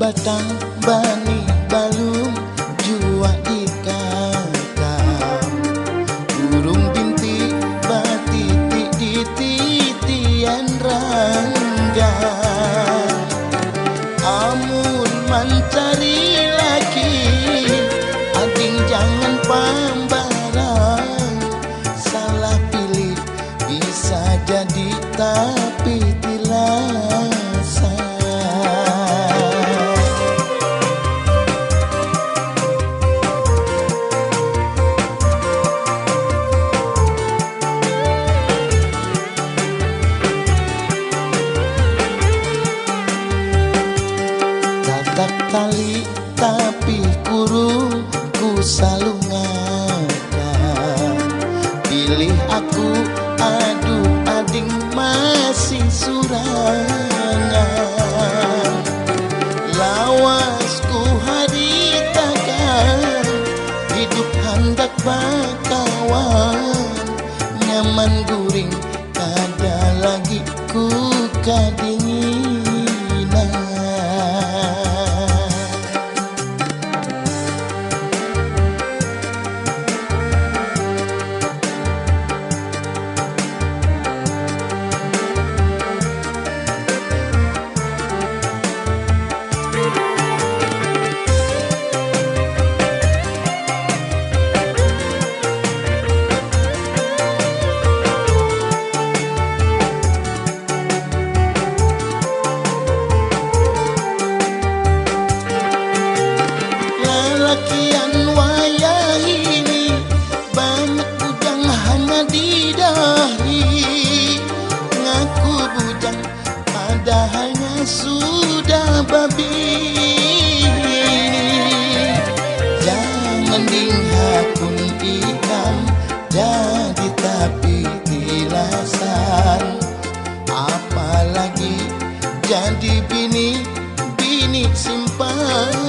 batang bani balung jua di kakak, burung bintik batiti di titian rangga. Amun mencari laki, ading jangan pambarang, salah pilih bisa jadi tapi tilasa. Tatak tali tapi kurung ku salungan, pilih aku aduh ading masih surangan. Lawasku haritakan hidup hendak bakawan, nyaman guring kada lagi ku kadinginan. Lakian wayah ini banyak bujang hanya di dahi, ngaku bujang padahalnya sudah babi. Jangan dinghakun ikan jadi tapi tilasan, apalagi jadi bini simpanan.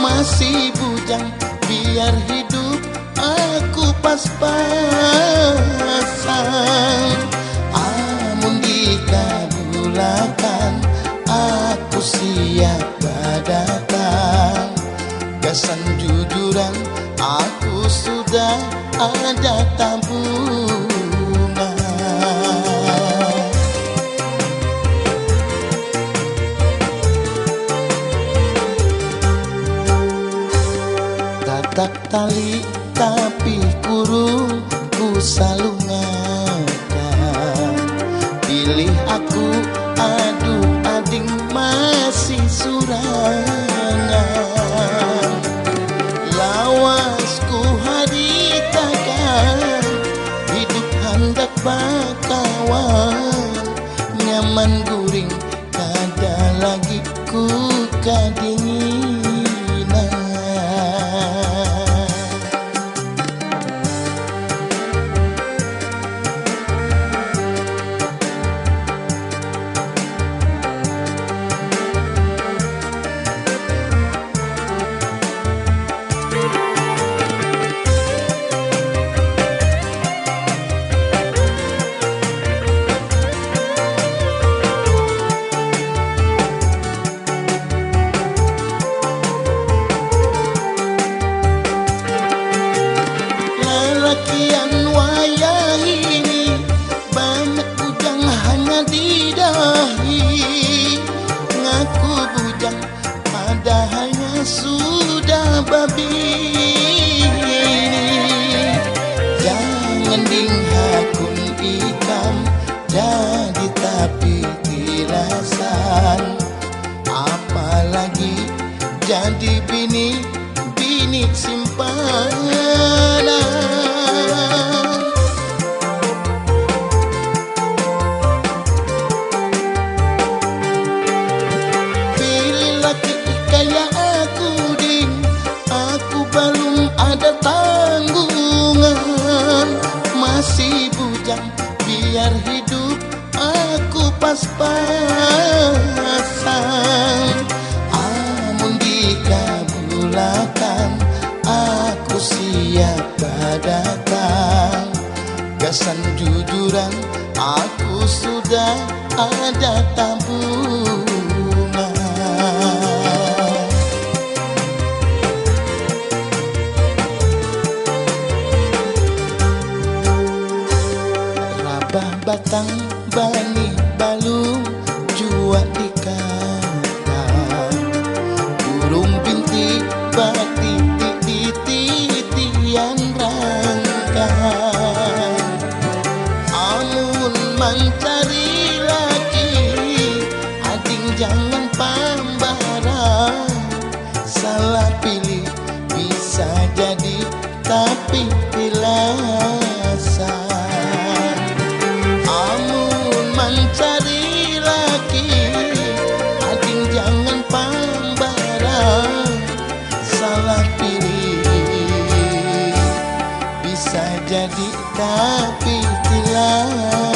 Masih bujang biar hidup aku pas-pasan. Amun dikabulakan aku siap datang, gasan jujuran aku sudah ada tabungan. Tatak tali tapi kurung ku salungan, pilih aku aduh ading masih surangan. Lawasku haritakan hidup hendak bakawan, nyaman guring kada lagi ku kadinginan. Lakian wayah ini banyak bujang hanya di dahi, ngaku bujang padahalnya sudah babi. Jangan dinghakun ikan jadi tapi tilasan, apalagi jadi bini simpanan. Masih bujang biar hidup aku pas-pasan. Amun dikabulakan, aku siap datang. Kesan jujuran, aku sudah ada tabungan. Rabah batang bani balung jua di kandang. Burung bintik batitik di titian rangkang. Amun mencari laki, ading jangan pambarang. Salah pilih bisa jadi tapi pilasan. Amun mencari laki, ading jangan pambarang. Salah pilih bisa jadi tapi tilang.